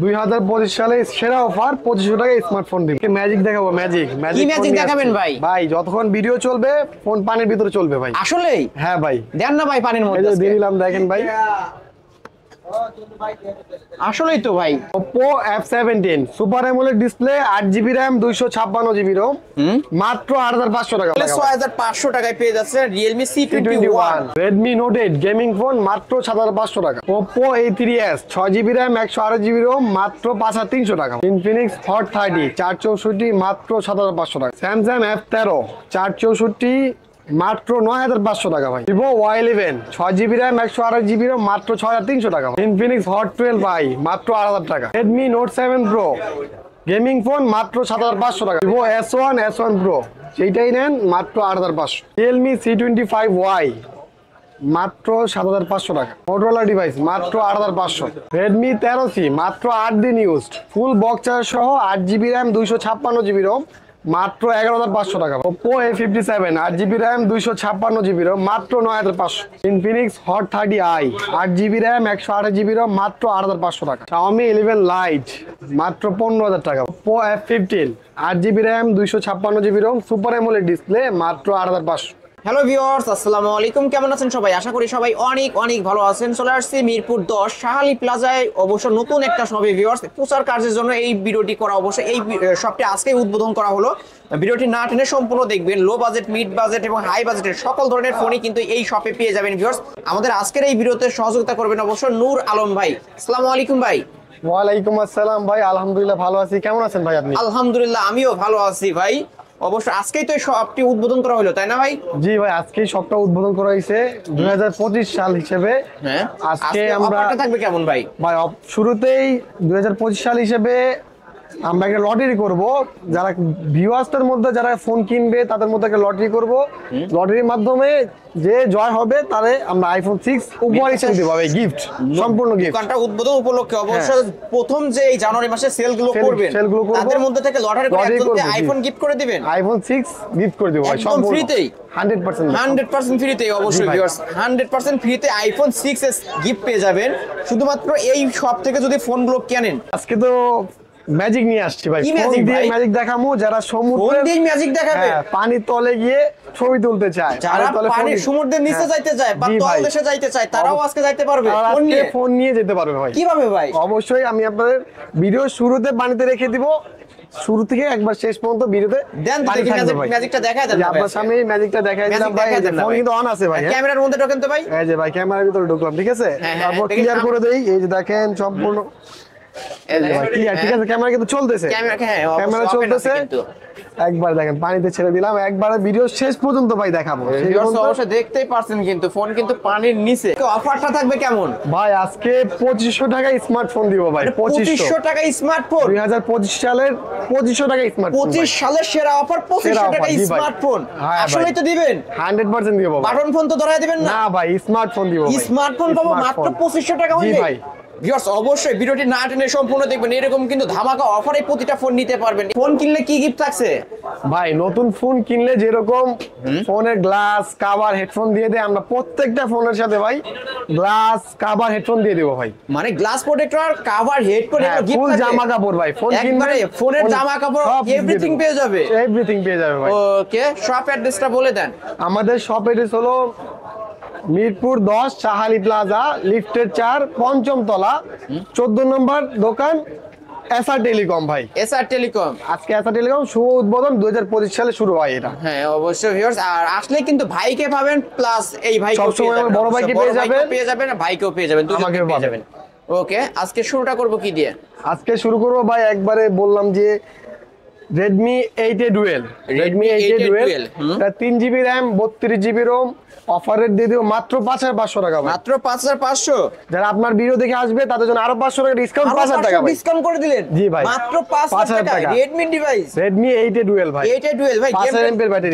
2025 সালে সেরা অফার 2500 টাকা স্মার্টফোন দিব। ম্যাজিক দেখাবো, ম্যাজিক কি ম্যাজিক দেখাবেন ভাই? ভাই যতক্ষণ ভিডিও চলবে ফোন পানির ভিতরে চলবে ভাই। আসলেই? হ্যাঁ ভাই, দেন না ভাই পানির এই মধ্যে যে আজকে। দিয়ে দিলাম, দেখেন ভাই। আসলেই তো ভাই। Oppo F17 super AMOLED display, 8GB RAM, 256GB ROM, মাত্র 8500 টাকা। 6500 টাকায় পেয়ে যাচ্ছে Realme C21। Redmi Note 8 gaming phone মাত্র 7500 টাকা। Oppo A3s 6GB RAM, 128GB ROM, মাত্র 5300 টাকা। Infinix Hot 30 464 মাত্র 7500 টাকা। Samsung F13 464 মাত্র 9500 টাকা ভাই। Vivo Y11 6GB RAM, 128GB ROM, মাত্র 6300 টাকা। Infinix Hot 12 ভাই মাত্র 8000 টাকা। Redmi Note 7 Pro gaming phone মাত্র 7500 টাকা। Vivo S1 Pro সেইটাই নেন মাত্র 8500। Realme C25Y মাত্র 7500 টাকা। Motorola ডিভাইস মাত্র 8500। Redmi 13C মাত্র 8 দিন ইউজড, ফুল বক্স চার্জ সহ 8GB RAM, 256GB ROM, মাত্র 11500 টাকা। Oppo A57 8GB RAM, 256GB ROM, মাত্র 9500। Infinix Hot 30i 8GB RAM, 128GB ROM, মাত্র 8500 টাকা। Xiaomi 11 Lite মাত্র 15000 টাকা। Oppo F15 8GB RAM, 256GB ROM, super AMOLED display, মাত্র 8500। Hello viewers, আসসালামু আলাইকুম। কেমন আছেন সবাই? আশা করি সবাই অনেক অনেক ভালো আছেন। চলে আসছি মিরপুর 10 শাহালি প্লাজায় অবশ্য নতুন একটা শপে ভিউয়ার্স। প্রচার কার্যের জন্য এই ভিডিওটি করা, অবশ্য এই শপটি আজকেই উদ্বোধন করা হলো। ভিডিওটি না টেনে সম্পূর্ণ দেখবেন। লো বাজেট, মিড বাজেট এবং হাই বাজেটের সকল ধরনের ফোনই কিন্তু এই শপে পেয়ে যাবেন ভিউয়ার্স। আমাদের আজকের এই ভিডিওতে সহযোগিতা করবেন অবশ্য নূর আলম ভাই। আসসালামু আলাইকুম ভাই। ওয়ালাইকুম আসসালাম ভাই, আলহামদুলিল্লাহ ভালো আছি। কেমন আছেন ভাই আপনি? আলহামদুলিল্লাহ আমিও ভালো আছি ভাই। অবশ্য আজকেই তো এই শপটি উদ্বোধন করা হলো, তাই না ভাই? জি ভাই, আজকেই শপটা উদ্বোধন করা হয়েছে 2025 সাল হিসেবে। হ্যাঁ, আজকে আমরা অফারটা থাকবে কেমন ভাই? ভাই শুরুতেই 2025 সাল হিসেবে আমরা একটা লটারি করব। যারা ভিউয়ার্সদের মধ্যে যারা ফোন কিনবে তাদের মধ্যে একটা লটারি করব। লটারির মাধ্যমে যে জয় হবে তারে আমরা আইফোন 6 উপহার হিসেবে দেব ভাই, গিফট, সম্পূর্ণ গিফট। দোকানটা উদ্বোধন উপলক্ষে অবশ্য প্রথম যে এই জানুয়ারি মাসে সেলগুলো করবেন তাদের মধ্যে থেকে লটারি করে একজনকে আইফোন গিফট করে দিবেন। আইফোন 6 গিফট করে দেব ভাই, সম্পূর্ণ ফ্রিতেই। 100% ফ্রিতেই অবশ্যই ভিউয়ার্স, 100% ফ্রিতে আইফোন 6s গিফট পেয়ে যাবেন শুধুমাত্র এই শপ থেকে যদি ফোনগুলো কেনেন। আজকে তো ম্যাজিক নিয়ে আসছি ভাই, কি ফোন ম্যাজিক দিয়ে ভাই? ম্যাজিক দেখামু। যারা সমুদ্রে ফোন দিয়ে ম্যাজিক দেখাবে, পানির তলে গিয়ে ছবি তুলতে চায়, যারা পানির সমুদ্রের নিচে যাইতে চায় বা তল দেশে যাইতে চায়, তারাও আজকে যাইতে পারবে ফোন নিয়ে যেতে পারবে ভাই। কিভাবে ভাই? অবশ্যই আমি আপনাদের ভিডিও শুরুতে পানিতে রেখে দিব, শুরু থেকে একবার শেষ পর্যন্ত ভিডিওতে দেন দেখি ম্যাজিকটা দেখায় দেন। আপনার সামনে ম্যাজিকটা দেখাই দিলাম ভাই। ফোন কিন্তু অন আছে ভাই, ক্যামেরার মধ্যে ঢোকেন তো ভাই। এই যে ভাই ক্যামেরার ভিতরে ঢুকলাম, ঠিক আছে? তারপর ক্লিয়ার করে দেই, এই যে দেখেন সম্পূর্ণ ক্লিয়ার, ঠিক আছে? ক্যামেরা কিন্তু চলতেছে, ক্যামেরা চলতেছে। একবার দেখেন পানিতে ছেড়ে দিলাম, একবার ভিডিও শেষ পর্যন্ত ভাই দেখাবো। অবশ্যই দেখতেই পারছেন কিন্তু ফোন কিন্তু পানির নিচে। অফারটা থাকবে কেমন ভাই? আজকে 2500 টাকায় স্মার্টফোন দিব ভাই। 2500 টাকায় স্মার্টফোন, 2025 সালের 2500 টাকায় স্মার্টফোন। 25 সালের সেরা অফার 2500 টাকায় স্মার্টফোন। আসলেই তো দিবেন? 100% দিব ভাই। বাটন ফোন তো ধরায় দিবেন না? না ভাই, স্মার্টফোন দিব ভাই। স্মার্টফোন পাবো মাত্র 2500 টাকা হইলে। জি ভাই। ভিউয়ার্স অবশ্যই ভিডিওটি না টেনে সম্পূর্ণ দেখবেন। এরকম কিন্তু ধামাকা অফারে প্রতিটা ফোন নিতে পারবেন। ফোন কিনলে কি গিফট থাকছে ভাই? নতুন ফোন কিনলে যেরকম ফোনের গ্লাস, কভার, হেডফোন দিয়ে দেয়, আমরা প্রত্যেকটা ফোনের সাথে ভাই গ্লাস, কভার, হেডফোন দিয়ে দেব ভাই। মানে glass protector, cover, head protector, full জামা কাপড় ভাই। ফোন কিনলে ফোনের জামা কাপড় এভরিথিং পেয়ে যাবে, এভরিথিং পেয়ে যাবে ভাই। ওকে, শপ অ্যাড্রেসটা বলে দেন। আমাদের শপ অ্যাড্রেস হলো মিরপুর 10 শাহালি প্লাজা, লিফটের 4, পঞ্চম তলা, 14 নম্বর দোকান, এসআর টেলিকম ভাই। SR telecom. আজকে এসআর টেলিকম শুভ উদ্বোধন 2025 সালে শুরু হয় এটা। হ্যাঁ অবশ্যই ভিউয়ার্স, আর আসলে কিন্তু ভাইকে পাবেন, প্লাস এই ভাইকে সবসময় বড় ভাইকে পেয়ে যাবেন, ভাইকেও পেয়ে যাবেন, দুজনকে পেয়ে যাবেন। ওকে, আজকে শুরুটা করব কি দিয়ে? আজকে শুরু করব ভাই, একবারে বললাম যে Redmi 8A Dual, Redmi 8A Dual, এটা 3GB RAM, 32GB ROM, offer rate দিয়ে দিব মাত্র 5500 টাকা ভাই। মাত্র 5500? যারা আপনার ভিডিও দেখে আসবে তাদের জন্য আরো 500 টাকা ডিসকাউন্ট, 5000 টাকা ভাই ডিসকাউন্ট করে দিলেন। জি ভাই, মাত্র 5000 টাকা Redmi device, Redmi 8A Dual ভাই। 8A Dual ভাই,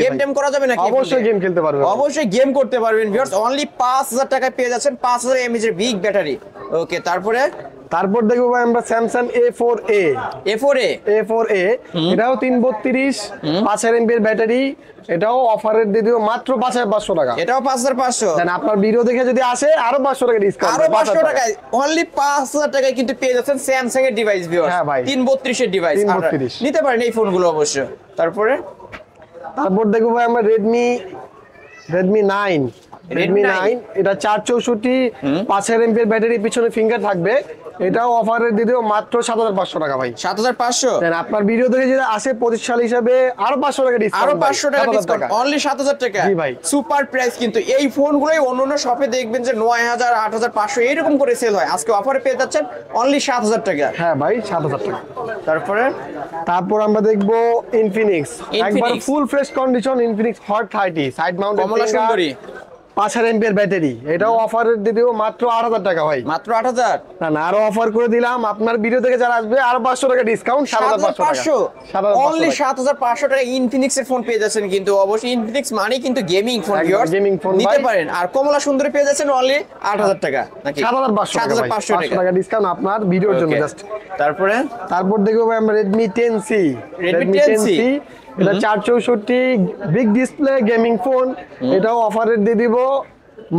গেম টেম করা যাবে নাকি? অবশ্যই গেম খেলতে পারবেন, অবশ্যই গেম করতে পারবেন ভিউয়ার্স। অনলি 5000 টাকায় পেয়ে যাচ্ছেন 5000 mAh এর বিগ ব্যাটারি। ওকে, তারপরে তারপর দেখবো ভাই আমরা স্যামসাং A4A A4A এটাও 332 5000 এমপির ব্যাটারি, এটাও অফারের দিয়ে দিও মাত্র 5500 টাকা। এটাও 5500। দেন আপনার ভিডিও দেখে যদি আসে আরো 500 টাকা ডিসকাউন্ট, আরো 500 টাকায় অনলি 5000 টাকায় কিন্তু পেয়ে যাচ্ছেন স্যামসাং এর ডিভাইস ভিউয়ার্স। হ্যাঁ ভাই 332 এর ডিভাইস 332 নিতে পারেন এই ফোনগুলো অবশ্য। তারপর দেখবো ভাই আমরা Redmi 9 এটা 464 5000 এমপির ব্যাটারি, পিছনে ফিঙ্গার থাকবে, এটাও অফারের দিয়ে দিও মাত্র 7500 টাকা ভাই। 7500। দেন আপনার ভিডিও দেখে যদি আসে 25 সাল হিসাবে আরো 500 টাকা ডিসকাউন্ট, আরো 500 টাকা ডিসকাউন্ট, অনলি 7000 টাকা। জি ভাই সুপার প্রাইস কিন্তু এই ফোনগুলোই অন্যান্য শপে দেখবেন যে 9000 8500 এরকম করে সেল হয়, আজকে অফারে পেয়ে যাচ্ছেন অনলি 7000 টাকা। হ্যাঁ ভাই 7000 টাকা। তারপর আমরা দেখবো ইনফিনিক্স একবার full fresh condition, Infinix Hot 30 side mounted কমলা সুন্দরী 5000 এমপির ব্যাটারি, এটাও অফারের দিয়ে দিও মাত্র 8000 টাকা ভাই। মাত্র 8000? না আরো অফার করে দিলাম, আপনার ভিডিও থেকে যারা আসবে আরো 500 টাকা ডিসকাউন্ট, 7500 অনলি 7500 টাকা ইনফিনিক্স এর ফোন পেয়ে যাচ্ছেন কিন্তু অবশ্যই ইনফিনিক্স মানে কিন্তু gaming phone viewers, gaming phone নিতে পারেন। আর কমলা সুন্দরী পেয়ে যাচ্ছেন অনলি 8000 টাকা নাকি 7500 টাকা ডিসকাউন্ট আপনার ভিডিওর জন্য জাস্ট। তারপর দেখবো ভাই আমরা Redmi 10C এটা 464 বিগ ডিসপ্লে গেমিং ফোন, এটাও অফারের দিয়ে দিব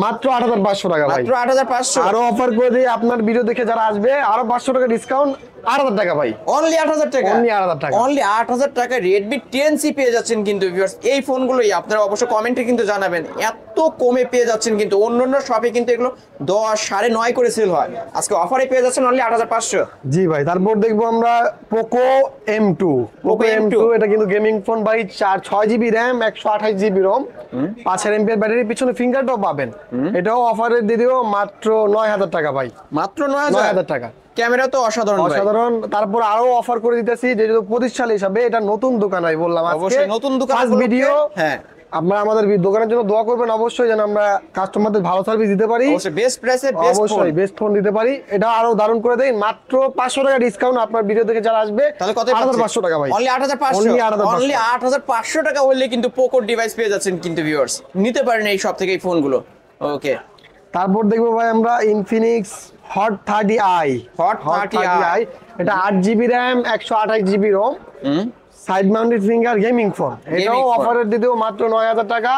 মাত্র 8500 টাকা ভাই। মাত্র 8500 আরো অফার করে দিই, আপনার ভিডিও দেখে যারা আসবে আরো 500 টাকা ডিসকাউন্ট, 8000 টাকা ভাই। অনলি 8000 টাকা, অনলি 8000 টাকা, অনলি 8000 টাকা Redmi 10C পেয়ে যাচ্ছেন কিন্তু ভিউয়ার্স। এই ফোনগুলোই আপনারা অবশ্যই কমেন্টে কিন্তু জানাবেন এত কমে পেয়ে যাচ্ছেন, কিন্তু অন্যান্য শপে কিন্তু এগুলো 10 9.5 করে সেল হয়, আজকে অফারে পেয়ে যাচ্ছেন অনলি 8500। জি ভাই। তারপর দেখবো আমরা Poco M2 এটা কিন্তু গেমিং ফোন ভাই, 6GB RAM 128GB ROM 5000 এমপির ব্যাটারি, পিছনে ফিঙ্গারটাও পাবেন, এটাও অফারে দিয়ে দিও মাত্র 9000 টাকা ভাই। মাত্র 9000 টাকা, ক্যামেরা তো অসাধারণ। তারপর আরো অফার করে দিতেছি, যেহেতু প্রতিষ্ঠান হিসাবে এটা নতুন দোকান হয় বললাম আজকে, অবশ্যই নতুন দোকান ভিডিও। হ্যাঁ আপনারা আমাদের দোকানের জন্য দোয়া করবেন অবশ্যই, যেন আমরা কাস্টমারদের ভালো সার্ভিস দিতে পারি, অবশ্যই বেস্ট প্রাইসে অবশ্যই বেস্ট ফোন দিতে পারি। এটা আরো দারুণ করে দেই, মাত্র 500 টাকা ডিসকাউন্ট, আপনার ভিডিও থেকে যারা আসবে তাহলে কত? 8500 টাকা ভাই। অনলি 8500, অনলি 8500 টাকা হলে কিন্তু পোকো ডিভাইস পেয়ে যাচ্ছেন কিন্তু ভিউয়ার্স, নিতে পারেন এই সব থেকে এই ফোনগুলো। ওকে, তারপর দেখবো ভাই আমরা ইনফিনিক্স হট 30i এটা 8GB RAM 128GB ROM side mounted finger gaming phone, এটাও অফারের দিয়ে দেবো মাত্র 9000 টাকা।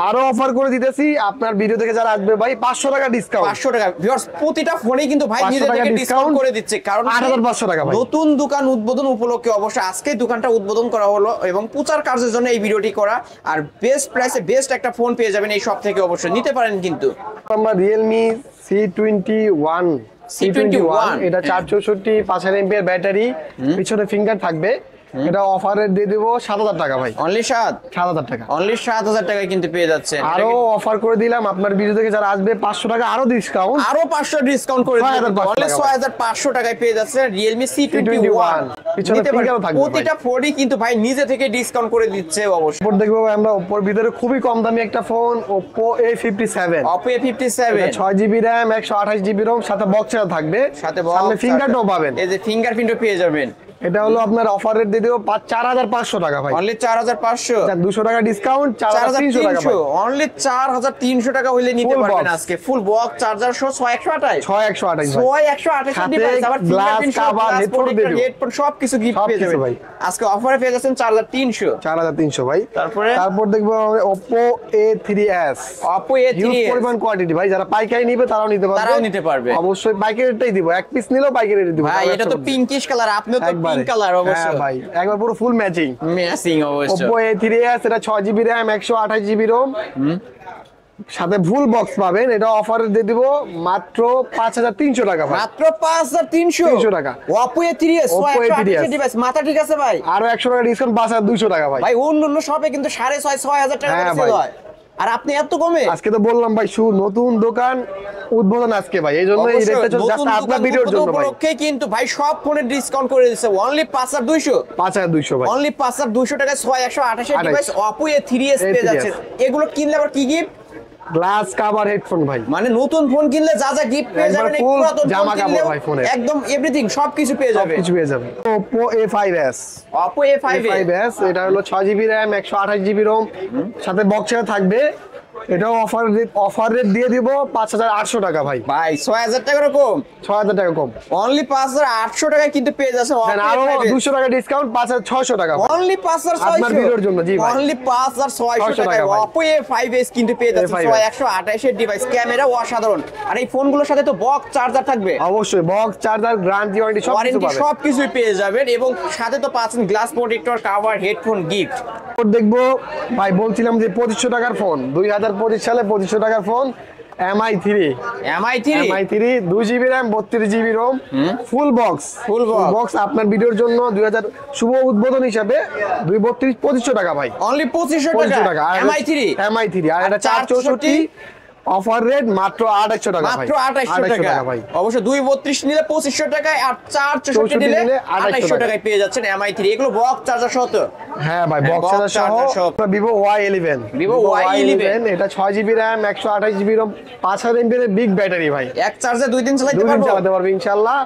আরো অফার করে দিতেছি, আপনার ভিডিও থেকে যারা আসবে ভাই 500 টাকা ডিসকাউন্ট, 500 টাকা ভিউয়ার্স। প্রতিটা ফোনেই কিন্তু ভাই নিজে থেকে ডিসকাউন্ট করে দিচ্ছে, কারণ 8500 টাকা ভাই। নতুন দোকান উদ্বোধন উপলক্ষে অবশ্যই আজকে দোকানটা উদ্বোধন করা হলো এবং প্রচার কার্যের জন্য এই ভিডিওটি করা, আর বেস্ট প্রাইসে বেস্ট একটা ফোন পেয়ে যাবেন এই সব থেকে, অবশ্যই নিতে পারেন কিন্তু। আমরা Realme C21 এটা 464 5000 এমপির ব্যাটারি, পিছনে ফিঙ্গার থাকবে, এটা অফারের দিয়ে দিব 7000 টাকা ভাই। অনলি 7000 টাকা, অনলি 7000 টাকায় কিন্তু পেয়ে যাচ্ছেন। আরো অফার করে দিলাম, আপনার ভিডিও থেকে যারা আসবে 500 টাকা আরো ডিসকাউন্ট, আরো 500 ডিসকাউন্ট করে দিলাম, অনলি 6500 টাকায় পেয়ে যাচ্ছে Realme C21 পিছনে ফিঙ্গারও থাকবে। প্রতিটা ফোনই কিন্তু ভাই নিজে থেকে ডিসকাউন্ট করে দিচ্ছে অবশ্যই। এরপর দেখবো আমরা Oppo এর ভিতরে খুবই কম দামি একটা phone, Oppo A57 6GB RAM 128GB ROM, সাথে বক্সও থাকবে, সামনে ফিঙ্গারটাও পাবেন, এই যে ফিঙ্গারপ্রিন্টও পেয়ে যাবেন। এটা হলো আপনার অফারের দিয়ে দেব 4500 টাকা ভাই। অনলি 4500, 200 টাকা ডিসকাউন্ট, 4300 টাকা ভাই। অনলি 4300 টাকা হইলে নিতে পারবেন আজকে ফুল বক্স চার্জার সহ 6128 ডিভাইস, আবার ফিঙ্গারপ্রিন্ট কভার, হেডফোন সবকিছু গিফট পেয়ে যাবেন ভাই। আজকে অফারে পেয়ে যাচ্ছেন 4300 ভাই। তারপর দেখবো Oppo A3s হিউজ পরিমাণ কোয়ান্টিটি ভাই, যারা পাইকারি নিবে তারাও নিতে পারবে, অবশ্যই পাইকারিটাই দিব, এক পিস নিলেও পাইকারি দিব ভাই। এটা তো পিঙ্কিশ কালার, আপনিও তো পিঙ্ক কালার অবশ্যই। হ্যাঁ ভাই, একবার পুরো ফুল ম্যাচিং অবশ্যই। Oppo A3s এটা 6GB RAM 128GB ROM, সাথে ফুল বক্স পাবেন, এটা অফারে দিয়ে দিব মাত্র 5300 টাকা ভাই। মাত্র 5300 টাকা Oppo A3s ডিভাইস, মাথা ঠিক আছে ভাই। আরো 100 টাকা ডিসকাউন্ট 5200 টাকা ভাই। ভাই অন্য শপে কিন্তু 6500 টাকা করে সেল হয়, আর আপনি এত কমে। আজকে তো বললাম ভাই নতুন দোকান উদ্বোধন আজকে ভাই, এই জন্য এই রেটটা চলছে জাস্ট আপনার ভিডিওর জন্য ভাই। ওকে, কিন্তু ভাই সব ফোনে ডিসকাউন্ট করে দিয়েছে অনলি 5200 ভাই, অনলি 5200 টাকায় 6128 ডিভাইস Oppo A3s পেয়ে যাচ্ছে। এগুলো কিনলে আবার কি গিফট? গ্লাস কভার, হেডফোন ভাই। মানে নতুন ফোন কিনলে যা যা গিফট পেয়ে যাবেন, পুরাতন জামা কাপড় ভাই, ফোনে একদম এভরিথিং সবকিছু পেয়ে যাবেন। Oppo A5s এটা হলো 6GB RAM 128GB ROM, সাথে বক্সে থাকবে, এটাও অফার রেট দিয়ে দিব 5800 টাকা ভাই। ভাই 6000 টাকা কম, 6000 টাকা কম। অনলি 5800 টাকায় কিন্তু পেয়ে যাচ্ছে আরো 200 টাকা ডিসকাউন্ট 5600 টাকা ভাই। অনলি 5600 আপনার ভিডিওর জন্য জি ভাই। অনলি 5600 টাকা ভাই। Oppo A5s কিন্তু পেয়ে যাচ্ছে A5s 128 এর ডিভাইস, ক্যামেরা অসাধারণ। আর এই ফোনগুলোর সাথে তো বক্স চার্জার থাকবে, অবশ্যই বক্স চার্জার গ্যারান্টি ওয়ারেন্টি সব কিছু ওয়ারেন্টি পাবেন। সবকিছুই পেয়ে যাবেন এবং সাথে তো পাচ্ছেন glass protector, cover, headphone gift. দেখবো ভাই, বলছিলাম যে 2500 টাকার ফোন, 2025 সালে 2500 টাকার phone MI3 2GB RAM 32GB ROM full box আপনার ভিডিওর জন্য 2000 শুভ উদ্বোধন হিসাবে 2500 টাকা ভাই। অনলি 2500 টাকা MI3 আর এটা 464 অফার রেট মাত্র 2800 টাকা ভাই। মাত্র 2800 টাকা ভাই। অবশ্য 232 নিলে 2500 টাকায় আর 464 নিলে 2800 টাকায় পেয়ে যাচ্ছেন MI3। এগুলো বক্স চার্জার সহ তো? হ্যাঁ ভাই, বক্স box চার্জার সহ। charger Vivo Y11 এটা 6GB RAM 128GB ROM 5000 mAh এর বিগ ব্যাটারি ভাই। এক চার্জে 2 দিন চালাতে পারবো ইনশাআল্লাহ।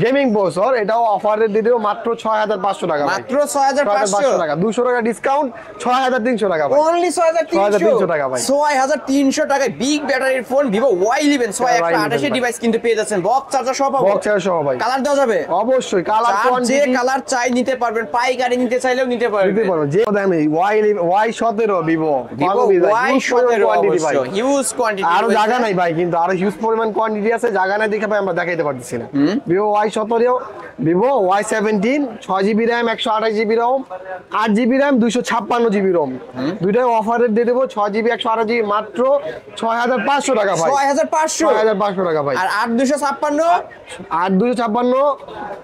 গেমিং প্রসেসর, এটাও অফার রেট দিয়ে দেব মাত্র 6500 টাকা ভাই। মাত্র 6500 টাকা, 200 টাকা ডিসকাউন্ট 6300 টাকা ভাই। অনলি 6300 টাকা ভাই। 6300 টাকায় বিগ ব্যাটারির ফোন Vivo Y11 128 ডিভাইস কিন্তু পেয়ে যাচ্ছেন বক্স চার্জার সহ পাবো। বক্স চার্জার সহ ভাই। কালার দেওয়া যাবে? অবশ্যই কালার যে কোয়ান্টিটি কালার চাই নিতে পারবেন, পাইকারি নিতে চাইলেও নিতে পারবেন। যে দেখেন Y17 Vivo Y17 অবশ্য হিউজ কোয়ান্টিটি, আরো জায়গা নাই ভাই, কিন্তু আরো হিউজ পরিমাণ কোয়ান্টিটি আছে, জায়গা নাই দেখে ভাই আমরা দেখাইতে পারতেছি না। Vivo Y17 Vivo Y17 6GB RAM 128GB ROM 8GB RAM 256GB ROM দুইটাই অফার রেট দিয়ে দেব 6GB 128GB মাত্র 6500 টাকা ভাই। 6500 টাকা ভাই। আর 8256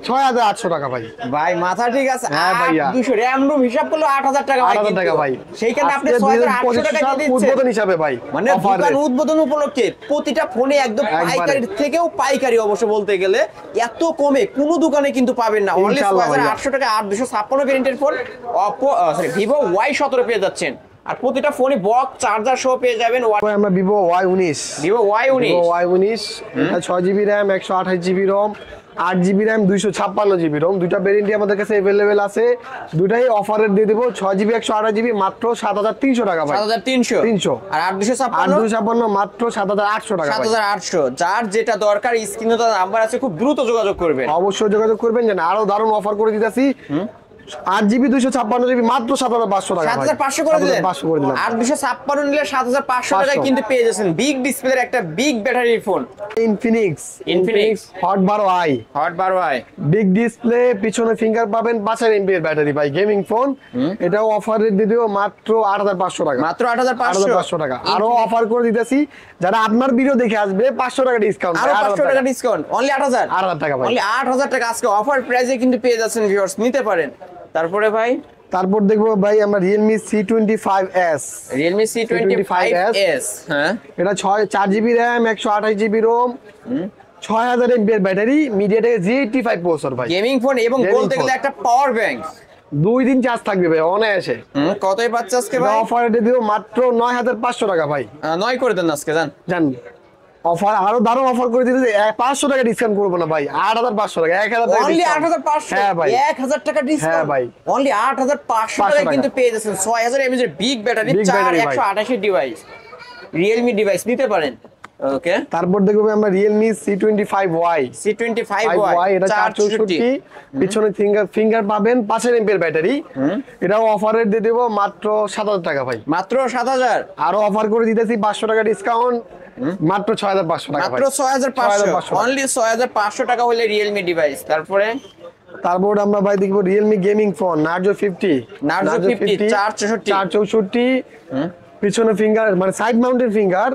6800 টাকা ভাই। ভাই মাথা ঠিক আছে। হ্যাঁ ভাইয়া। 200 RAM রুম হিসাব করলে 8000 টাকা ভাই। 8000 টাকা ভাই। সেইখানে আপনি 6800 টাকা দিয়ে দিচ্ছেন উদ্বোধন হিসাবে ভাই। মানে দোকান উদ্বোধন উপলক্ষে প্রতিটা ফোনে একদম পাইকারি থেকেও পাইকারি অবশ্য বলতে গেলে এত কমে কোনো দোকানে কিন্তু পাবেন না। অনলি 6800 টাকা 8256 ভেরিয়েন্টের ফোন Oppo Vivo Y17 পেয়ে যাচ্ছেন। আর প্রতিটা ফোনে বক্স চার্জার সহ পেয়ে যাবেন। আমরা Vivo Y19 এটা 6GB RAM 128GB ROM 8GB RAM 256GB ROM দুইটা ভেরিয়েন্টই আমাদের কাছে अवेलेबल আছে। দুটাই অফারে দিয়ে দেব 6GB 128GB মাত্র 7300 টাকা ভাই। 7300 আর 8256 মাত্র 7800 টাকা ভাই। 7800 যার যেটা দরকার স্ক্রিনে তো নাম্বার আছে, খুব দ্রুত যোগাযোগ করবেন। অবশ্যই যোগাযোগ করবেন, জানেন আরো দারুণ অফার করে দিতেছি। 8GB 256GB মাত্র 7500 টাকা ভাই। 7500 করে দিলেন। 7500 করে দিলাম। আর 256 নিলে 7500 টাকায় কিন্তু পেয়ে যাচ্ছেন বিগ ডিসপ্লের একটা বিগ ব্যাটারির phone Infinix hot 12i big display, পিছনে ফিঙ্গার পাবেন, 5000 mAh এর ব্যাটারি ভাই, গেমিং ফোন। এটাও অফার রেট দিয়ে দেব মাত্র 8500 টাকা। মাত্র 8500 টাকা। আরো অফার করে দিতেছি, যারা আপনার ভিডিও দেখে আসবে 500 টাকা ডিসকাউন্ট। আরো 500 টাকা ডিসকাউন্ট, অনলি 8000 টাকা ভাই। অনলি 8000 টাকা আজকে অফার প্রাইসে কিন্তু পেয়ে যাচ্ছেন ভিউয়ার্স, নিতে পারেন। তারপরে ভাই তারপর দেখবো ভাই আমরা Realme C25s হ্যাঁ, এটা 4GB RAM 128GB ROM 6000 mAh এর ব্যাটারি, MediaTek Z85 প্রসেসর ভাই, গেমিং ফোন এবং বলতে গেলে একটা পাওয়ার ব্যাংক। 2 দিন চার্জ থাকবে ভাই অনায়াসে। কতই পাচ্ছে আজকে ভাই? অফার রেটে দিও মাত্র 9500 টাকা ভাই। 9 করে দেন আজকে, জান অফার আরো দারুণ অফার করে দিতে 500 টাকা ডিসকাউন্ট করব না ভাই, 8500 টাকা, 1000 টাকা অনলি 8500। হ্যাঁ ভাই, 1000 টাকা ডিসকাউন্ট। হ্যাঁ ভাই, অনলি 8500 টাকা কিন্তু পেয়ে যাচ্ছেন 6000 mAh এর বিগ ব্যাটারি, 4128 এর ডিভাইস, Realme ডিভাইস নিতে পারেন। ওকে, তারপর দেখব আমরা Realme C25y এটা 464, পিছনে ফিঙ্গার পাবেন, 5000 mAh এর ব্যাটারি। এটাও অফার রেট দিয়ে দেব মাত্র 7000 টাকা ভাই। মাত্র 7000। আরো অফার করে দিতেছি 500 টাকা ডিসকাউন্ট, মাত্র 6500 টাকা ভাই। মাত্র 6500, অনলি 6500 টাকা হলে Realme ডিভাইস। তারপর আমরা ভাই দেখব Realme গেমিং ফোন Narzo 50 464, পিছনে ফিঙ্গার মানে সাইড মাউন্টেড ফিঙ্গার,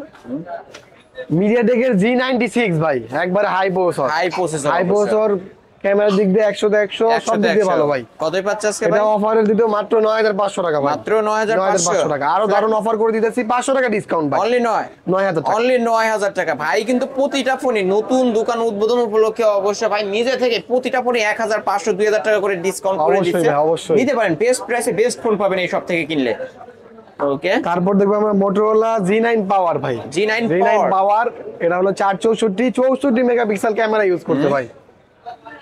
MediaTek এর G96 ভাই, একবারে হাই প্রসেসর, ক্যামেরার দিক দিয়ে 100 সব দিক দিয়ে ভালো ভাই। কতই পাচ্ছে আজকে ভাই? এটা অফারের দিতে মাত্র 9500 টাকা ভাই। মাত্র 9500 টাকা। আরো দারুণ অফার করে দিতেছি 500 টাকা ডিসকাউন্ট ভাই। অনলি 9000 টাকা। অনলি 9000 টাকা ভাই। কিন্তু প্রতিটা ফোনে নতুন দোকান উদ্বোধন উপলক্ষে অবশ্যই ভাই নিজে থেকে প্রতিটা ফোনে 1500 2000 টাকা করে ডিসকাউন্ট করে দিচ্ছে। অবশ্যই নিতে পারেন, বেস্ট প্রাইসে বেস্ট ফোন পাবেন এই সব থেকে কিনলে। ওকে, তারপর দেখবো আমরা Motorola G9 পাওয়ার ভাই, G9 পাওয়ার। এটা হলো 464 মেগাপিক্সেল ক্যামেরা ইউজ করতে ভাই।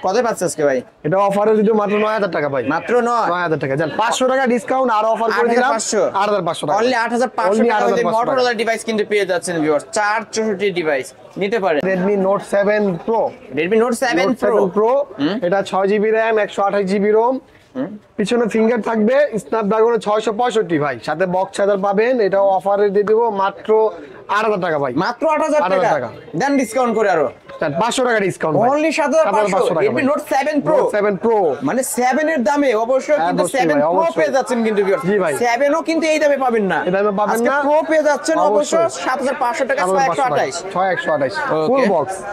কত পাচ্ছে আজকে ভাই? এটা অফারে যদি মাত্র 9000 টাকা ভাই, মাত্র 9000 টাকা। জান 500 টাকা ডিসকাউন্ট আর অফার করে দিলাম 8500 টাকা, অনলি 8500 টাকা হলে মোটরোলা ডিভাইস কিন্তু পেয়ে যাচ্ছেন ভিউয়ার্স, 464 ডিভাইস নিতে পারেন। Redmi Note 7 Pro, Redmi Note 7 Pro এটা 6GB RAM 128GB ROM, পিছনে ফিঙ্গার থাকবে, স্ন্যাপড্রাগনের 665 ভাই, সাথে বক্স চার্জার পাবেন। এটাও অফারে দিয়ে দেব মাত্র 8000 টাকা ভাই, মাত্র 8000 টাকা দেন ডিসকাউন্ট করে আরো 500 টাকা discount only 7500 Redmi Note 7 Pro মানে 7 এর দামে অবশ্যই কিন্তু 7 Pro পেয়ে যাচ্ছেন কিন্তু ভিউয়ার্স। 7 ও কিন্তু এই দামে পাবেন না, এই দামে পাবেন না। Pro পেয়ে যাচ্ছেন অবশ্যই 7500 টাকা 6128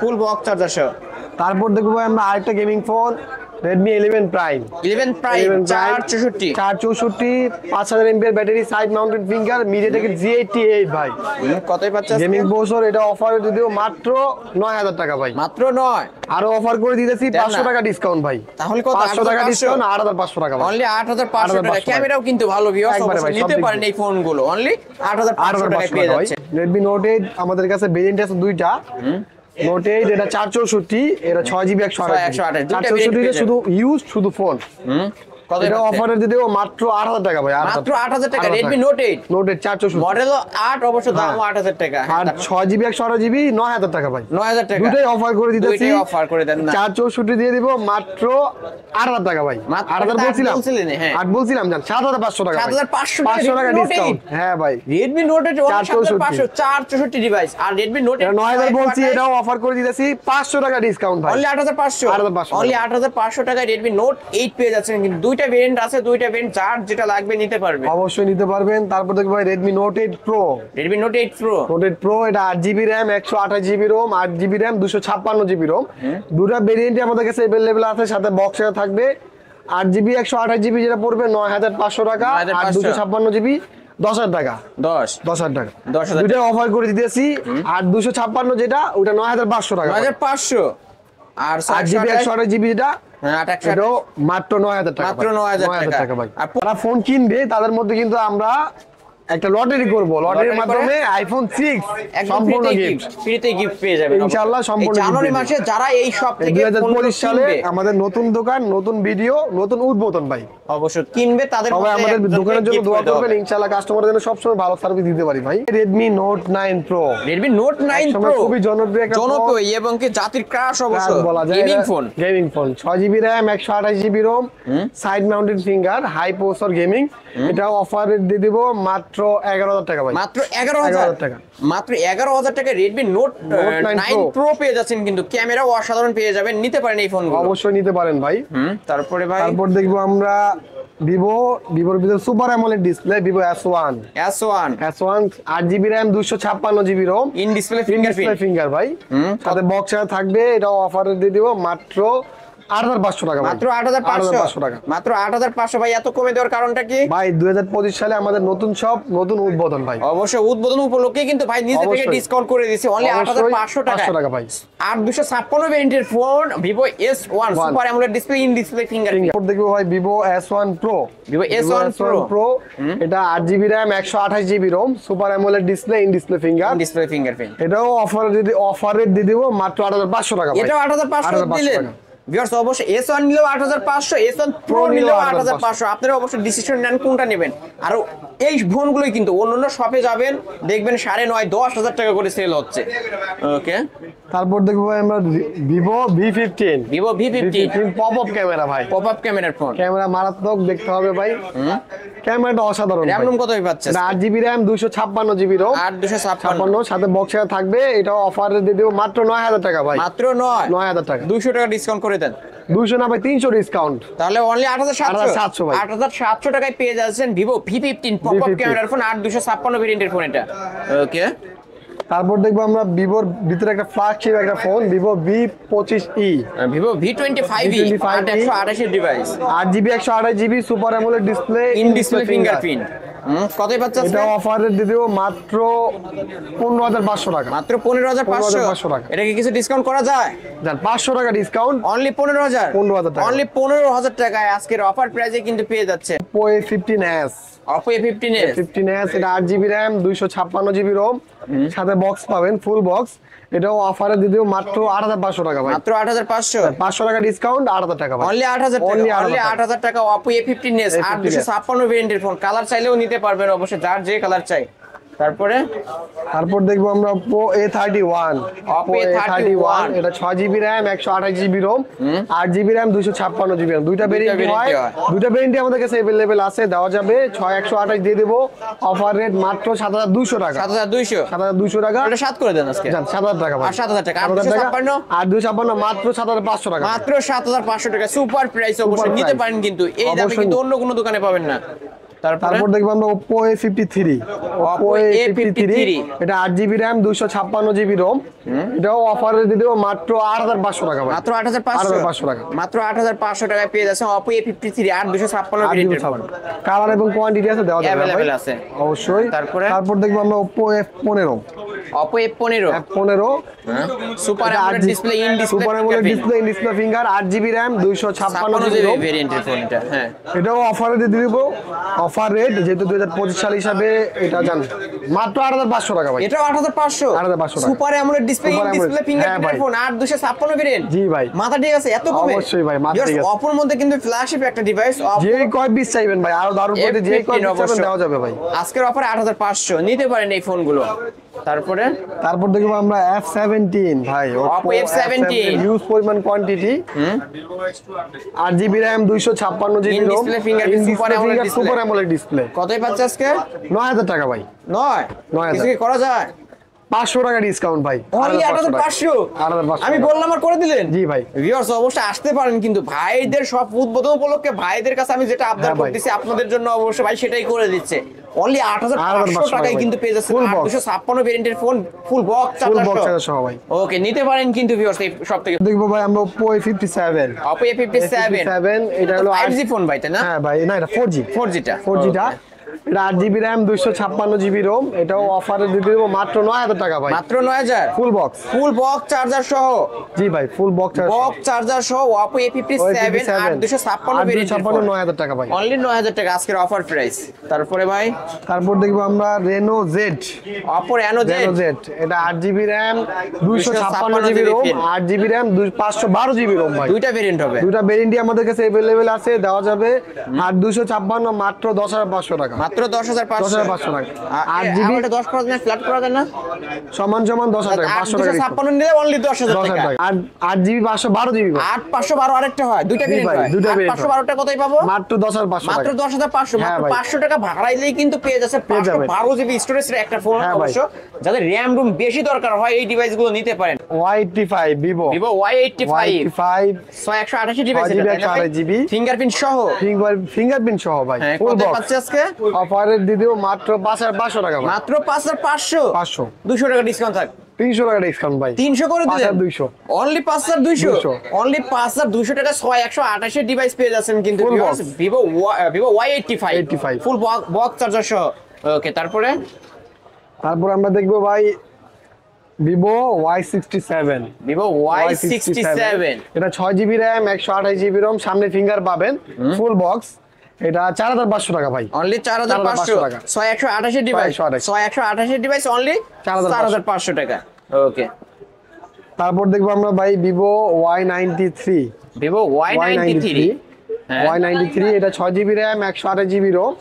ফুল বক্স চার্জার সহ। তারপর দেখবো আমরা আরেকটা gaming phone Redmi 11 Prime 11 Prime 464 5000 mAh battery, side mounted finger, MediaTek G88 ভাই, কতই পাচ্ছে গেমিং প্রসেসর। এটা অফারে দিও মাত্র 9000 টাকা ভাই, মাত্র 9 আরো অফার করে দিতেছি 500 টাকা ডিসকাউন্ট ভাই। তাহলে কত? 500 টাকা ডিসকাউন্ট 8500 টাকা ভাই, অনলি 8500 টাকা। ক্যামেরাও কিন্তু ভালো ভিউয়ার্স, অবশ্যই নিতে পারেন এই ফোনগুলো অনলি 8500 টাকায় পেয়ে যাচ্ছে। Redmi Note 8 আমাদের কাছে ভেরিয়েন্ট আছে দুইটা। Note 8 এটা 464, এটা 6GB 128GB। 464 শুধু ইউজ, শুধু ফোন। কত এটা অফারে দিয়ে দেব মাত্র 8000 টাকা ভাই, মাত্র 8000 টাকা Redmi Note 8 464 মডেল 8 অবশ্য দাম 8000 টাকা। আর 6GB 128GB 9000 টাকা ভাই, 9000 টাকা দুটোই অফার করে দিতেছি। দুটোই অফার করে দেন না, 464 দিয়ে দিব মাত্র 8000 টাকা ভাই, 8000 বলছিলাম, হ্যাঁ 8 বলছিলাম জান 7500 টাকা, 7500 500 টাকা ডিসকাউন্ট। হ্যাঁ ভাই, Redmi Note 8 464 ডিভাইস, আর Redmi Note 8 9000 বলছি, এটাও অফার করে দিতেছি 500 টাকা ডিসকাউন্ট ভাই, অনলি 8500 অনলি 8500 টাকায় Redmi Note 8 পেয়ে যাচ্ছেন। কিন্তু দুইটা ভেরিয়েন্ট আছে, দুইটা ভেরিয়েন্ট, যার যেটা লাগবে নিতে পারবে, অবশ্যই নিতে পারবেন। তারপর দেখবো ভাই Redmi Note 8 Pro, Redmi Note 8 Pro এটা 8GB RAM 128GB ROM, 8GB RAM 256GB ROM, দুটো ভেরিয়েন্টই আমাদের কাছে अवेलेबल আছে, সাথে বক্সে থাকবে। 8GB 128GB যেটা পড়বে 9500 টাকা, আর 256GB 10000 টাকা, 10000 টাকা, দুটো অফার করে দিতেছি। আর 256 যেটা ওটা 9500 টাকা, 9500। আর 8GB 128GB যেটা এটাও মাত্র 9000 টাকা, মাত্র 9000 টাকা ভাই। আর যারা ফোন কিনবে তাদের মধ্যে কিন্তু আমরা একটা লটারি করব, লটারির মাধ্যমে আইফোন 6 সম্পূর্ণ গিফট, ফ্রিতে গিফট পেয়ে যাবেন ইনশাআল্লাহ। সম্পূর্ণ জানুয়ারি মাসে যারা এই সব থেকে 2025 সালে আমাদের নতুন দোকান, নতুন ভিডিও, নতুন উদ্বোধন ভাই, অবশ্যই কিনবে তাদের সবাই আমাদের দোকানের জন্য দোয়া করবেন, ইনশাআল্লাহ কাস্টমারদের জন্য সব সময় ভালো সার্ভিস দিতে পারি ভাই। Redmi Note 9 Pro, Redmi Note 9 Pro খুবই জনপ্রিয় একটা জনপ্রিয় এবং কি জাতির ক্রাশ অবশ্য gaming phone, 6GB RAM 128GB ROM, side mounted finger, high processor gaming. এটা অফারে দিয়ে দিব মাত্র 11000 টাকা ভাই, মাত্র 11000 টাকা, মাত্র 11000 টাকা Redmi Note 9 Pro পেয়ে যাচ্ছেন। কিন্তু ক্যামেরাও অসাধারণ পেয়ে যাবেন, নিতে পারেন এই ফোনগুলো, অবশ্যই নিতে পারেন ভাই। তারপরে ভাই তারপর দেখবো আমরা ভিভোর ভিতরে super AMOLED display, Vivo S1 8GB RAM 256GB ROM, in display finger ভাই, সাথে বক্স থাকবে। এটাও অফারে দিয়ে দিব মাত্র 8500 টাকা, মাত্র 8500 টাকা, মাত্র 8500 ভাই। এত কমে দেওয়ার কারণটা কি ভাই? 2025 সালে আমাদের নতুন সব, নতুন উদ্বোধন ভাই, অবশ্যই উদ্বোধন উপলক্ষে কিন্তু ভাই নিজে থেকে ডিসকাউন্ট করে দিয়েছে, অনলি 8500 টাকা ভাই। আর 256 ভেরিয়েন্টের phone Vivo S1 super AMOLED display, in display finger. দেখবো ভাই ভিভো S1 Pro, Pro এটা 8GB RAM 128GB ROM, super AMOLED display, in display fingerprint. এটাও অফারে দিয়ে দিব মাত্র 8500 টাকা ভাই, এটাও 8500 দিলেন ভিউয়ার্স। অবশ্যই S1 নিলেও 8500, S1 Pro নিলেও 8500। আপনারা অবশ্যই ডিসিশন নেন কোনটা নেবেন। আর এই ফোনগুলোই কিন্তু অন্যান্য শপে যাবেন দেখবেন 9.5-10,000 টাকা করে সেল হচ্ছে। ওকে, তারপর দেখবো আমরা ভিভো V15 পপআপ ক্যামেরা ভাই, পপআপ ক্যামেরার ফোন, ক্যামেরা মারাত্মক দেখতে হবে ভাই, ক্যামেরাটা অসাধারণ। RAM রুম কত পাচ্ছে? 8GB RAM 256GB ROM, 856 সাথে বক্সে থাকবে। এটাও অফারে দিয়ে দেব মাত্র 9000 টাকা ভাই, মাত্র 9000 টাকা, 200 টাকা ডিসকাউন্ট করে দেন। 200 না ভাই 300 ডিসকাউন্ট, তাহলে অনলি 8700 ভাই, 8700 টাকায় পেয়ে যাচ্ছেন ভিভো V15 পপআপ ক্যামেরার ফোন, 8256 ভেরিয়েন্টের ফোন এটা। ওকে, তারপর দেখবো আমরা ভিভোর ভিতরে একটা ফ্ল্যাগশিপ একটা phone, Vivo V25e, Vivo V25e 128 device, 8GB 128GB super AMOLED display, in display fingerprint. কতই পাচ্ছেন? এটা অফারে দিয়ে দেব মাত্র 15500 টাকা, মাত্র 15500 টাকা। এটা কি কিছু ডিসকাউন্ট করা যায়? জান 500 টাকা ডিসকাউন্ট, অনলি 15000 টাকা, অনলি 15000 টাকায় আজকের অফার প্রাইসে কিন্তু পেয়ে যাচ্ছে Oppo A15s, Oppo A15s এটা 8GB RAM 256GB ROM, সাথে বক্স পাবেন, ফুল বক্স। এটাও অফারে দিয়ে দেবো মাত্র 8500 টাকা ভাই। মাত্র 8500, 500 টাকা ডিসকাউন্ট, 8000 টাকা ভাই। অনলি 8000 টাকা, Only অনলি 8000 8000 টাকা Oppo A15s 8256 ভেরিয়েন্টের ফোন। কালার চাইলেও নিতে পারবেন অবশ্যই, যার যে কালার চাই। তারপর দেখবো আমরা Oppo A31। Oppo A31 এটা 6GB RAM 128GB ROM 8GB RAM 256GB RAM। দুইটা ভেরিয়েন্ট হয়, দুইটা ভেরিয়েন্ট আমাদের কাছে अवेलेबल আছে, দেওয়া যাবে 6128 দিয়ে দেব। অফার রেট মাত্র 7200 টাকা। 7200 টাকা। এটা 7 করে দেন আজকে। 7000 টাকা ভাই। আর 7000 টাকা। 856 856 মাত্র 7500 টাকা। মাত্র 7500 টাকা, সুপার প্রাইস। অবশ্যই নিতে পারেন, কিন্তু এই দামে কিন্তু অন্য কোনো দোকানে পাবেন না। তারপর দেখবো আমরা Oppo A53। Oppo A53 এটা 8GB RAM 256GB ROM। এটাও অফারে দিয়ে দেব মাত্র 8500 টাকা ভাই। মাত্র 8500 টাকা। মাত্র 8500 টাকায় পেয়ে যাচ্ছেন Oppo A53 8256 ভেরিয়েন্টের ফোন। কালার এবং কোয়ান্টিটি আছে, দেওয়া যাবে अवेलेबल আছে অবশ্যই। তারপর দেখবো আমরা Oppo F15। Oppo F15 super AMOLED display, in display, super AMOLED display, in display finger, 8GB RAM 256GB ROM ভেরিয়েন্টের ফোন এটা। হ্যাঁ, এটাও অফারে দিয়ে দিব। অফার রেট যেহেতু 2025 সাল হিসাবে এটা জান মাত্র 8500 টাকা ভাই। এটাও 8500 টাকা। Super AMOLED display, in display ফিঙ্গারপ্রিন্টের ফোন 8256 ভেরিয়েন্ট। জি ভাই। মাথা ঠিক আছে এত কমে? অবশ্যই ভাই, মাথা ঠিক আছে। Oppoর মধ্যে কিন্তু ফ্ল্যাগশিপ একটা ডিভাইস। যে কয় পিস চাইবেন ভাই, আরো দারুণ করে যে কয় পিস চাইবেন দেওয়া যাবে ভাই। আজকের অফারে 8500 নিতে পারেন এই ফোনগুলো। তারপর দেখবো আমরা F17 ভাই। Oppo F17 হিউজ পরিমাণ quantity, 8GB RAM 256GB in ROM, display fingerprint, super AMOLED display. কতই পাচ্ছে আজকে? 9000 টাকা ভাই। 9000 কিছু কি করা যায়? 500 টাকা ডিসকাউন্ট ভাই। অনলি 8500। 8500 আমি বললাম আর করে দিলেন। জি ভাই। ভিউয়ার্স অবশ্যই আসতে পারেন, কিন্তু ভাইদের সব উদ্বোধন উপলক্ষে ভাইদের কাছে আমি যেটা আবদার করতেছি আপনাদের জন্য অবশ্যই ভাই সেটাই করে দিচ্ছে। অনলি 8500 টাকায় কিন্তু পেয়ে যাচ্ছেন 8256 ভেরিয়েন্টের ফোন, ফুল বক্স চার্জার সহ ভাই। ওকে, নিতে পারেন কিন্তু ভিউয়ার্স এই সব থেকে। দেখবো ভাই আমরা Oppo A57। Oppo A57 এটা হলো 5G ফোন ভাই, তাই না? হ্যাঁ ভাই, না এটা 4G। 4G টা। এটা 8GB RAM 256GB ROM। এটাও অফারে দিয়ে দেব মাত্র 9000 টাকা ভাই। মাত্র 9000। ফুল বক্স চার্জার সহ। জি ভাই, ফুল বক্স চার্জার সহ Oppo A57 8256 ভেরিয়েন্টের ফোন 9000 টাকা ভাই। অনলি 9000 টাকা আজকের অফার প্রাইস। তারপর দেখবো আমরা Reno Z। Oppo Reno Z। এটা 8GB RAM 256GB ROM, 8GB RAM 512GB ROM ভাই। দুইটা ভেরিয়েন্ট হবে। দুইটা ভেরিয়েন্টই আমাদের কাছে अवेलेबल আছে, দেওয়া যাবে। আর 256 মাত্র 10500 টাকা। মাত্র 10500 টাকা। 8GB এটা 10 করা যায় না, ফ্ল্যাট করা যায় না? সমান 10000 টাকা। 500 টাকা 256 নিলে অনলি 10000 টাকা। আর 8GB 512GB 8512 আরেকটা হয়, দুইটা ভেরিয়েন্ট হয়। 8512 টা কতই পাবো? মাত্র 10500 টাকা। মাত্র 10500, মাত্র 500 টাকা ভাড়াইলেই কিন্তু পেয়ে যাচ্ছে 512GB স্টোরেজের একটা ফোন। অবশ্য যাদের র‍্যাম রুম বেশি দরকার হয় এই ডিভাইসগুলো নিতে পারেন। Y85 Vivo Y85 6128 ডিভাইস, এটা 128GB ফিঙ্গারপ্রিন্ট সহ ভাই। ফুল বক্স পাচ্ছে আজকে অফারে দিয়ে দেব মাত্র 5500 টাকা ভাই। মাত্র 5500। 200 টাকা ডিসকাউন্ট থাক। 300 টাকা ডিসকাউন্ট ভাই। 300 করে দিলেন। 5200 অনলি 5200। অনলি 5200 টাকা 6128 এর ডিভাইস পেয়ে যাচ্ছেন কিন্তু Vivo Y85 full box charger সহ। ওকে, তারপর আমরা দেখবো ভাই Vivo Y67। এটা 6GB RAM 128GB ROM, সামনে ফিঙ্গার পাবেন, ফুল বক্স। এটা 4500 টাকা ভাই। অনলি 4500 টাকা। 6128 এর ডিভাইস, 6128 এর ডিভাইস অনলি 4500 টাকা। ওকে, তারপর দেখবো আমরা ভাই Vivo Y93। Y93 এটা 6GB RAM 128GB ROM,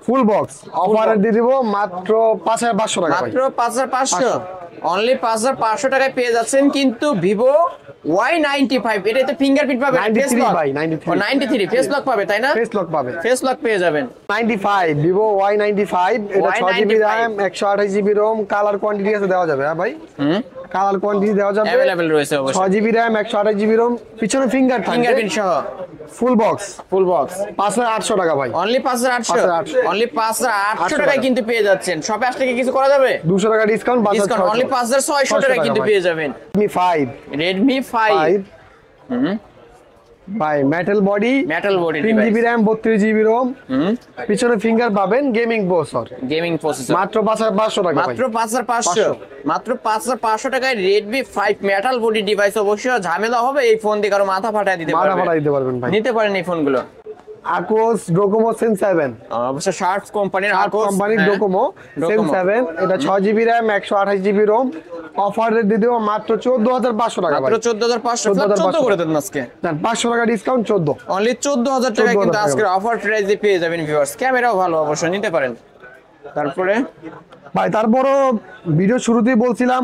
full box. অফারে দিয়ে দিব মাত্র 5500 টাকা ভাই। মাত্র 5500। অনলি 5500 টাকায় পেয়ে যাচ্ছেন কিন্তু Vivo Y95। এটাতে ফিঙ্গারপ্রিন্ট পাবে, ফেস লক ভাই। 93 ফেস লক পাবে, তাই না? ফেস লক পেয়ে যাবেন। 95 Vivo Y95 এটা 6GB RAM 128GB ROM, colour quantity আছে, দেওয়া যাবে। হ্যাঁ ভাই, কালার কোয়ান্টিটি দেওয়া যাবে, अवेलेबल রয়েছে অবশ্যই। 6GB RAM 128GB ROM, পিছনে ফিঙ্গারপ্রিন্ট সহ, ফুল বক্স 5800 টাকা ভাই। অনলি 5800। অনলি 5800 টাকায় কিন্তু পেয়ে যাচ্ছেন। শপে আসলে কি কিছু করা যাবে? 200 টাকা ডিসকাউন্ট, অনলি 5600 টাকায় কিন্তু পেয়ে যাবেন। Redmi 5 ভাই, metal body 3GB RAM 32GB ROM, পিছনে ফিঙ্গার পাবেন, গেমিং প্রসেসর, মাত্র 5500 টাকা ভাই। মাত্র 5500 টাকায় Redmi 5 মেটাল বডি ডিভাইস। অবশ্যই ঝামেলা হবে এই ফোন দিয়ে, কারো মাথা ফাটায় দিতে পারবেন ভাই। নিতে পারেন এই ফোনগুলো। Acos Docomo Zen 7, অবশ্য শার্পস কোম্পানির Docomo Zen 7। এটা 6GB RAM 128GB ROM, offer rate দিয়ে দেবো মাত্র 14,500 টাকা ভাই। মাত্র 14,500 14 করে দেন আজকে। দেন 500 টাকা ডিসকাউন্ট 14। অনলি 14,000 টাকা 14,000 কিন্তু টাকা। আজকের অফার প্রাইসে পেয়ে যাবেন ভিউয়ার্স। ক্যামেরাও ভালো, অবশ্যই নিতে পারেন। তারপরে ভাই তারপরও ভিডিও শুরুতেই বলছিলাম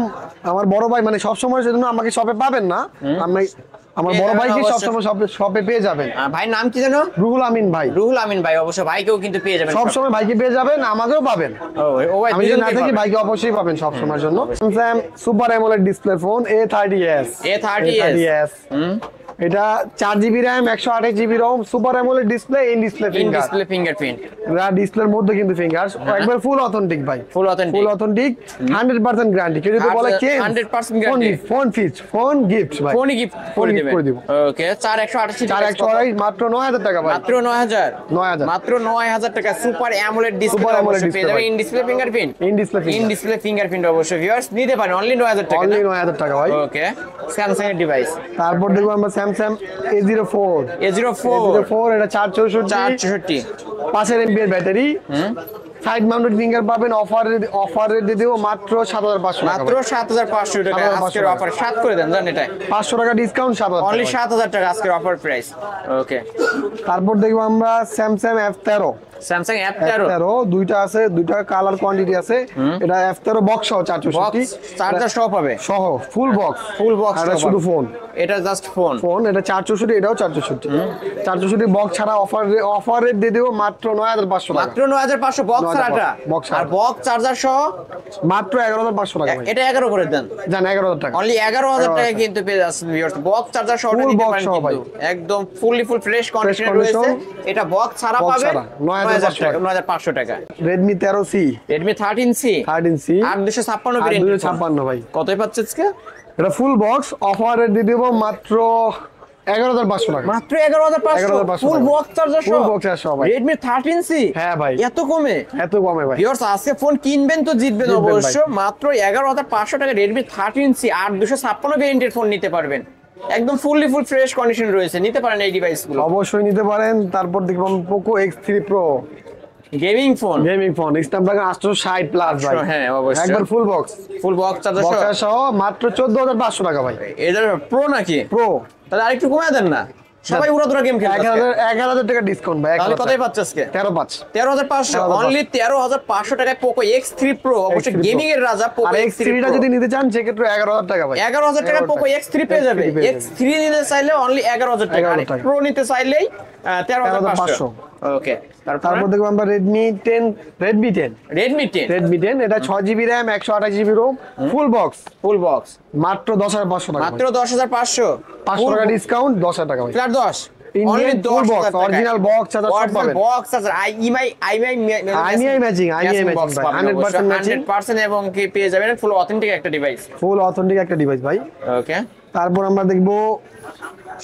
আমার বড় ভাই মানে সবসময় সেজন্য আমাকে শপে পাবেন না, আমি আমার বড় ভাইকে সবসময় শপে পেয়ে যাবেন। ভাইয়ের নাম কি জানো? রুহুল আমিন ভাই। রুহুল আমিন ভাই, অবশ্যই ভাইকেও কিন্তু পেয়ে যাবেন সবসময় ভাইকে পেয়ে যাবেন, আমাকেও পাবেন। ও ভাই আমি যদি না দুজনকেই থাকি পাবেন। ভাইকে অবশ্যই পাবেন সব সময়ের জন্য। Samsung super AMOLED display phone A30s। A30s এটা 4GB RAM 128GB ROM super AMOLED display in display in finger. Display fingerprint, ডিসপ্লের মধ্যে কিন্তু ফিঙ্গার একবার ফুল অথেন্টিক ভাই, ফুল অথেন্টিক। ফুল অথেন্টিক 100% গ্যারান্টি। কেউ যদি বলে কে 100% guarantee। ফোন গিফট ভাই, ফোনই গিফট করে gift করে দিবেন। দিব। ওকে 4128 4128 মাত্র 9,000 টাকা ভাই। মাত্র 9,000 9,000 মাত্র 9,000 টাকা super AMOLED display Super AMOLED অবশ্যই পেয়ে display যাবেন। ভাই। In display fingerprint, in display in display fingerprint অবশ্যই ভিউয়ার্স নিতে পারেন অনলি 9,000 টাকা। অনলি 9,000 টাকা ভাই। ওকে স্যামসাং এর ডিভাইস তারপর দেখবো আমরা স্যামসাং A04। A04 এটা 464 464 5 এমপি এর ব্যাটারি, সাইড মাউন্টেড ফিঙ্গার পাবেন। অফার দিয়ে দেবো মাত্র 7,500 টাকা মাত্র 7,500 টাকা 7,500 আজকের টাকা। অফার। 7 করে দেন জান এটা 500 টাকা ডিসকাউন্ট 7,000 অনলি টাকা। 7,000 টাকা আজকের অফার প্রাইস। ওকে তারপর দেখবো আমরা স্যামসাং F13। স্যামসাং F13 দুইটা আছে, দুইটা কালার কোয়ান্টিটি আছে। এটা F13 বক্স সহ 464 বক্স চার্জার সহ পাবে, সহ ফুল বক্স। ফুল বক্স এটা শুধু ফোন, এটা জাস্ট ফোন। এটা 464, এটাও 464 বক্স ছাড়া অফার রেট দিয়ে দেবো মাত্র 9,500 টাকা। মাত্র 9,500 বক্স ছাড়াটা, box ছাড়া। আর বক্স চার্জার সহ মাত্র 11,500 টাকা ভাই। এটা 11 করে দেন জান 11,000 টাকা। অনলি 11,000 টাকা কিন্তু পেয়ে যাচ্ছেন ভিউয়ার্স। বক্স চার্জার সহ Full নিতে box পারেন সহ ভাই। কিন্তু একদম ফুল ফ্রেশ কন্ডিশনে condition। রয়েছে। এটা বক্স ছাড়া Box পাবেন ছাড়া, 9,500 টাকা। 9,500 টাকা। Redmi 13C, Redmi 13C 13C 856 আর ভেরিয়েন্ট 256 ভাই। কতই পাচ্ছে আজকে? এটা ফুল বক্স অফার রেট দিয়ে দেবো মাত্র 11,500 টাকা। মাত্র 11,500 11,500 ফুল টাকা। বক্স চার্জার Full সহ box চার্জার সহ ভাই। Redmi 13C হ্যাঁ ভাই, এত কমে? এত কমে ভাই। ভিউয়ার্স আজকে ফোন কিনবেন তো জিতবেন জিতবেন অবশ্য। ভাই। মাত্র 11,500 টাকা Redmi 13C 856 ভেরিয়েন্টের ফোন নিতে পারবেন। একদম ফুল ফ্রেশ কন্ডিশন রয়েছে, নিতে পারেন এই ডিভাইসগুলো। অবশ্যই নিতে পারেন। তারপর দেখলাম Poco X3 Pro gaming phone Snapdragon 860 plus ভাই। হ্যাঁ, অবশ্যই। একবার full box, full box charger box সহ সহ মাত্র 14,500 টাকা ভাই। এদের প্রো নাকি? প্রো তাহলে আরেকটু কমায় দেন না, সবাই উড়াদুরা গেম খেলছে আজকে। 11,000 টাকা ডিসকাউন্ট ভাই। তাহলে কতই পাচ্ছে আজকে? 13,500 13,500 অনলি 13,500 টাকায় Poco X3 Pro অবশ্যই X3 Pro। গেমিং এর রাজা Poco আর X3 X3 টা Pro। যদি নিতে চান সেক্ষেত্রে 11,000 টাকা ভাই। 11,000 টাকা Poco X3 পেয়ে যাবে। X3 পেয়ে যাবে। X3 নিতে চাইলে অনলি 11,000 টাকা, আর 11,000 টাকা। Pro নিতে চাইলেই 13,500। 13,500 ওকে তারপর দেখবো আমরা Redmi 10 Redmi 10 এটা 6GB RAM 128GB ROM full box full box মাত্র 10,500 টাকা। মাত্র 10,500 500 টাকা ডিসকাউন্ট 10,000 টাকা ভাই। Flat 10 Indian only full 10 box, original box charger সব পাবেন। বক্স আছে IMEI matching, IMEI matching ভাই, 100% matching। 100% এবং কি পেয়ে যাবেন ফুল অথেন্টিক একটা ডিভাইস। ফুল অথেন্টিক একটা ডিভাইস ভাই। ওকে তারপর আমরা দেখবো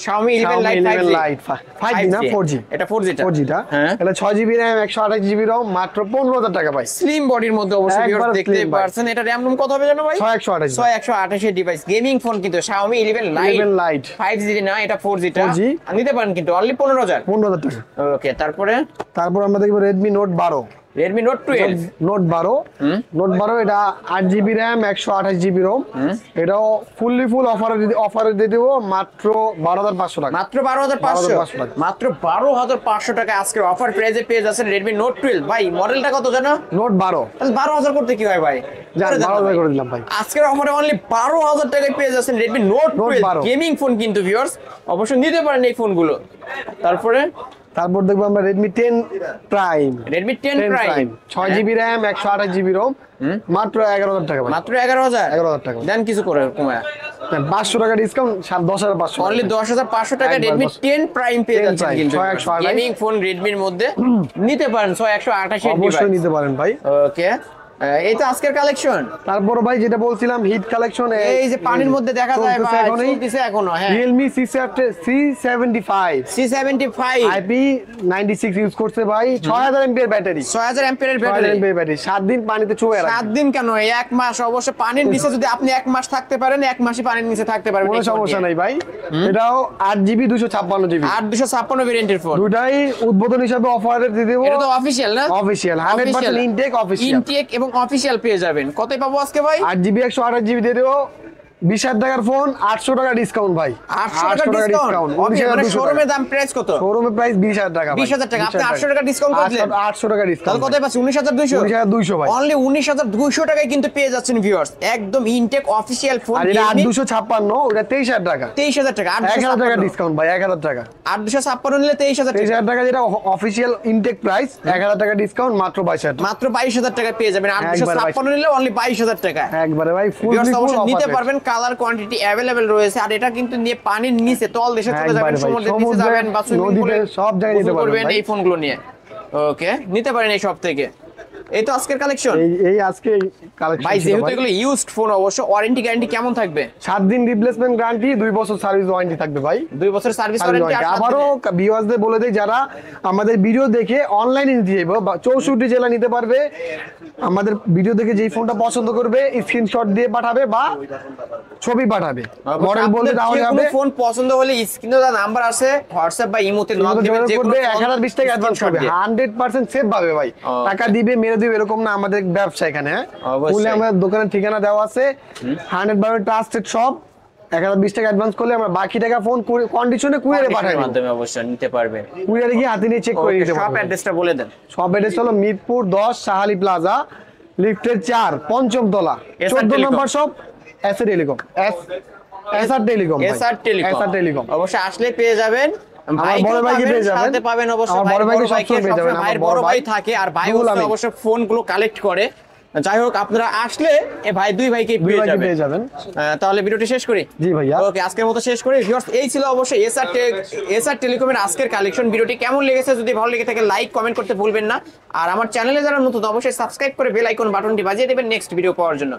Xiaomi 11 Lite 5G না 4G। এটা 4G টা 4G টা হ্যাঁ। এটা 6GB RAM 128GB ROM মাত্র 15,000 টাকা ভাই। স্লিম বডির মধ্যে অবশ্যই একবার ভিউয়ার্স দেখতে slim ভাই। পারছেন। এটা র‍্যাম রুম কত হবে জানো ভাই? 6128 6128 এর ডিভাইস গেমিং ফোন কিন্তু Xiaomi 11 Lite 5G না, এটা 4G টা 4G আর নিতে পারেন কিন্তু অনলি 15,000। 15,000 টাকা। ওকে তারপর আমরা দেখবো Redmi Note 12 Redmi Note 12 Note 12 এটা 8GB RAM 128GB ROM এটাও ফুল অফারে দিয়ে দেবো মাত্র 12,500 টাকা। মাত্র 12,500 টাকা। মাত্র 12,500 টাকা আজকের অফার প্রাইসে পেয়ে যাচ্ছেন Redmi Note 12 ভাই। মডেলটা কত জানো? Note 12 তাহলে 12,000 করতে কি হয় ভাই? জান 12,000 করে দিলাম ভাই। আজকের অফারে অনলি 12,000 টাকায় পেয়ে যাচ্ছেন Redmi Note 12 গেমিং ফোন কিন্তু ভিউয়ার্স অবশ্যই নিতে পারেন এই ফোনগুলো। তারপর দেখবো আমরা Redmi 10 Prime Redmi 10 Prime 6GB RAM 128GB ROM মাত্র 11,000 টাকা ভাই। মাত্র 11,000 11,000 টাকা। দেন কিছু করে কমায় 500 টাকা ডিসকাউন্ট 10,500 অনলি 10,500 টাকা একবার Redmi 10 Prime পেয়ে 10 যাচ্ছেন Prime, কিন্তু 6128 গেমিং ফোন Redmi এর মধ্যে নিতে পারেন 6128 এর অবশ্যই ডিভাইস। নিতে পারেন ভাই। ওকে এই তো আজকের কালেকশন। তারপর ভাই যেটা বলছিলাম হিট কালেকশন এই যে পানির মধ্যে দেখা যায় ভাই চলতেছে এখনো। হ্যাঁ Realme C75 C75 IP96 use করছে ভাই 6000 mAh ব্যাটারি 6000 অ্যাম্পিয়ারের 6000 ব্যাটারি। mAh ব্যাটারি 7 দিন পানিতে চুবে রাখবে। 7 দিন কেন, এক মাস। অবশ্য পানির নিচে যদি আপনি এক মাস থাকতে পারেন, এক মাসই পানির নিচে থাকতে পারবেন, কোনো সমস্যা নাই ভাই। এটাও 8GB 256GB 8,256 ভেরিয়েন্টের ফোন। দুটাই উদ্বোধন হিসেবে অফারে দিয়ে দেব। এটা তো অফিশিয়াল না? অফিশিয়াল 100% ইনটেক অফিশিয়াল ইনটেক এবং এবং অফিসিয়াল পেয়ে যাবেন। কতই পাবো আজকে ভাই? 8GB 128GB দিয়ে দেবো 20,000 টাকার ফোন, 800 টাকা ডিসকাউন্ট ভাই। 800 টাকা ডিসকাউন্ট। মানে শোরুমের দাম প্রাইস কত? শোরুমের প্রাইস 20,000 টাকা ভাই। 20,000 টাকা, আপনি 800 টাকা ডিসকাউন্ট করে দিলেন। 800 টাকা তাহলে ডিসকাউন্ট। কতই পাচ্ছি? 19,200। 19,200 ভাই। অনলি 19,200 টাকায় কিন্তু পেয়ে যাচ্ছেন ভিউয়ার্স, একদম ইনটেক অফিসিয়াল ফোন। আর এটা 8256, ওটা 23,000 টাকা। 23,000 টাকা। 1,000 টাকা ডিসকাউন্ট ভাই, 1,000 টাকা। 856 নিলে 23,000 টাকা। 23,000 টাকা যেটা অফিসিয়াল ইনটেক প্রাইস, 1,000 টাকা ডিসকাউন্ট, মাত্র 22,000 টাকা। মাত্র 22,000 টাকা পেয়ে যাবেন। 856 নিলে অনলি 22,000 টাকা। একবারে ভাই ফুল ভিউয়ার্স ফুল অবশ্যই নিতে অফার পারবেন, কালার কোয়ান্টিটি अवेलेबल রয়েছে। আর এটা কিন্তু নিয়ে পানির নিচে তল দেশে চলে যাবেন, একবারে ভাই, সমুদ্রের নিচে সমুদ্রে, যাবেন বা সুইমিং নদীতে, পুলে সব জায়গায় নিতে গোসল পারবেন করবেন ভাই। এই ফোনগুলো নিয়ে। ওকে, নিতে পারেন এই সব থেকে। এই তো আজকের কালেকশন এই আজকে কালেকশন ভাই। যেহেতু এগুলো ইউজড ফোন, অবশ্য ওয়ারেন্টি গ্যারান্টি কেমন থাকবে? 7 দিন রিপ্লেসমেন্ট গ্যারান্টি, 2 বছর সার্ভিস ওয়ারেন্টি থাকবে ভাই। 2 বছর সার্ভিস ওয়ারেন্টি। আবারও ভিউয়ার্সদের বলে দেই, যারা আমাদের ভিডিও দেখে অনলাইনে নিতে যাইবো বা 64 জেলা নিতে পারবে, আমাদের ভিডিও দেখে যেই ফোনটা পছন্দ করবে স্ক্রিনশট দিয়ে পাঠাবে বা ছবি পাঠাবে, মডেল বলতে তাহলে হবে। ফোন পছন্দ হলে স্ক্রিনে দেওয়া নাম্বার আছে, হোয়াটসঅ্যাপ বা ইমোতে নক দিবেন, যে কোনো 1020 টাকা অ্যাডভান্স করবে, 100% সেভ পাবে ভাই। টাকা দিবে মেরে দিবে এরকম না, আমাদের ব্যবসা এখানে। অবশ্যই। বলে আমাদের দোকানের ঠিকানা দেওয়া আছে, 100% ট্রাস্টেড শপ। 1020 টাকা অ্যাডভান্স করলে আমরা বাকি টাকা ফোন কন্ডিশনে কুরিয়ারে পাঠাই দেব। মাধ্যমে অবশ্যই নিতে পারবেন। কুরিয়ারে গিয়ে হাতে নিয়ে চেক করে নিতে শপ পারবেন। অ্যাড্রেসটা বলে দেন। শপ অ্যাড্রেস হলো মিরপুর 10 শাহালি প্লাজা, লিফটের 4, পঞ্চম তলা, SR 14 telecom. Number shop, SR telecom. SR telecom. SR telecom. SR telecom. অবশ্যই আসলে পেয়ে যাবেন। আমার বড় ভাইকে পেয়ে যাবেন। সাথে পাবেন অবশ্যই। আমার বড় ভাইকে সবসময় পেয়ে যাবেন। ভাইয়ের বড় ভাই থাকে, আর ভাই অবশ্যই ফোনগুলো কালেক্ট করে। যাই হোক, আপনারা আসলে এ ভাই দুই ভাইকে পেয়ে যাবেন। তাহলে ভিডিওটি শেষ করি। জি ভাইয়া। ওকে, আজকের মতো শেষ করি। ভিউয়ার্স, এই ছিল অবশ্যই এসআর টেলিকমের আজকের কালেকশন। ভিডিওটি কেমন লেগেছে যদি ভালো লেগে থাকে লাইক কমেন্ট করতে ভুলবেন না। আর আমার চ্যানেলে যারা নতুন অবশ্যই সাবস্ক্রাইব করে বেল আইকন বাটনটি বাজিয়ে দেবেন নেক্সট ভিডিও পাওয়ার জন্য।